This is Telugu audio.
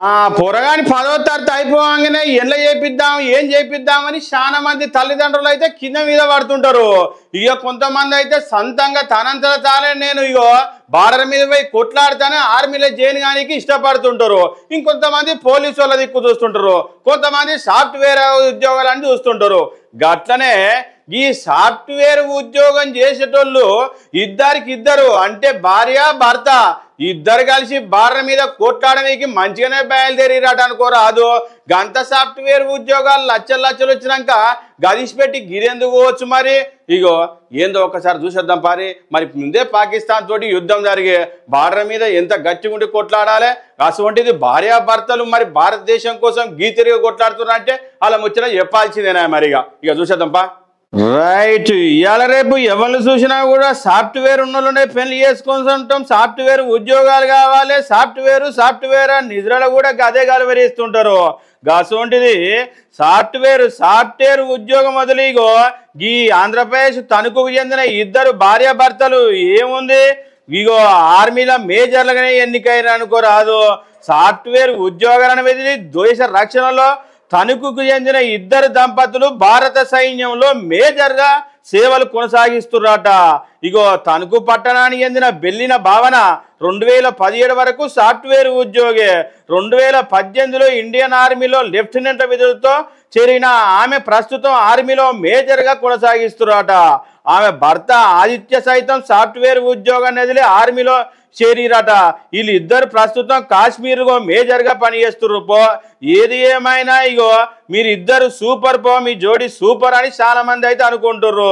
పొరగాని 10వ తరగతి అయిపోగానే ఎల్ల చేపిద్దాం ఏం చేపిద్దామని చాలా మంది తల్లిదండ్రులు అయితే కింద మీద పడుతుంటారు. ఇక కొంతమంది అయితే సొంతంగా తనంతట తానే నేను బార్డర్ మీద పోయి కొట్లాడుతానే ఆర్మీలో జాయిన్ కానికి ఇష్టపడుతుంటారు. ఇంకొంతమంది పోలీసు వాళ్ళ దిక్కు చూస్తుంటారు, కొంతమంది సాఫ్ట్వేర్ ఉద్యోగాలని చూస్తుంటారు. గట్లనే ఈ సాఫ్ట్వేర్ ఉద్యోగం చేసేటోళ్ళు ఇద్దరికిద్దరు అంటే భార్య భర్త ఇద్దరు కలిసి బార్డర్ మీద కొట్లాడడానికి మంచిగానే బయలుదేరిరాట అనుకోరాదు. గంత సాఫ్ట్వేర్ ఉద్యోగాలు లచ్చలు లచ్చలు వచ్చినాక గదిసిపెట్టి గిరెందుకు పోవచ్చు మరి. ఇగో ఏందో ఒకసారి చూసేద్దాం పారి. మరి ముందే పాకిస్తాన్ తోటి యుద్ధం జరిగే బార్డర్ మీద ఎంత గట్టిగుండి కొట్లాడాలి. అటువంటిది భార్యాభర్తలు మరి భారతదేశం కోసం గీతిరిగా కొట్లాడుతున్నారంటే అలా ముచ్చట చెప్పాల్సిందేనా మరిగా. ఇక చూసేద్దాంపా. రైట్, ఇవాళ రేపు ఎవరిని చూసినా కూడా సాఫ్ట్వేర్ ఉన్నోళ్ళనే పెళ్లి చేసుకొని ఉంటాం, సాఫ్ట్వేర్ ఉద్యోగాలు కావాలి, సాఫ్ట్వేర్ అని నిద్రలో కూడా అదే గలవరిస్తుంటారు. అటువంటిది సాఫ్ట్వేర్ ఉద్యోగం వదిలిగో ఈ ఆంధ్రప్రదేశ్ తణుకుకు చెందిన ఇద్దరు భార్యాభర్తలు ఏముంది ఇగో ఆర్మీలో మేజర్లుగానే ఎన్నికైనా అనుకోరాదు. సాఫ్ట్వేర్ ఉద్యోగాలను వదిలి దేశ రక్షణలో తణుకుకు చెందిన ఇద్దరు దంపతులు భారత సైన్యంలో మేజర్గా సేవలు కొనసాగిస్తున్నారట. ఇగో తణుకు పట్టణానికి చెందిన బెల్లిన భావన 2017 వరకు సాఫ్ట్వేర్ ఉద్యోగి, 2018లో ఇండియన్ ఆర్మీలో లెఫ్టినెంట్ విధులతో చేరిన ఆమె ప్రస్తుతం ఆర్మీలో మేజర్గా కొనసాగిస్తున్నారట. ఆమె భర్త ఆదిత్య సైతం సాఫ్ట్వేర్ ఉద్యోగాన్ని వదిలి ఆర్మీలో చేరిరట. వీళ్ళిద్దరు ప్రస్తుతం కాశ్మీర్లో మేజర్గా పనిచేస్తున్నారు. పో ఏది ఏమైనా ఇగో మీరిద్దరు సూపర్ పో, మీ జోడి సూపర్ అని చాలా మంది అయితే అనుకుంటుర్రు.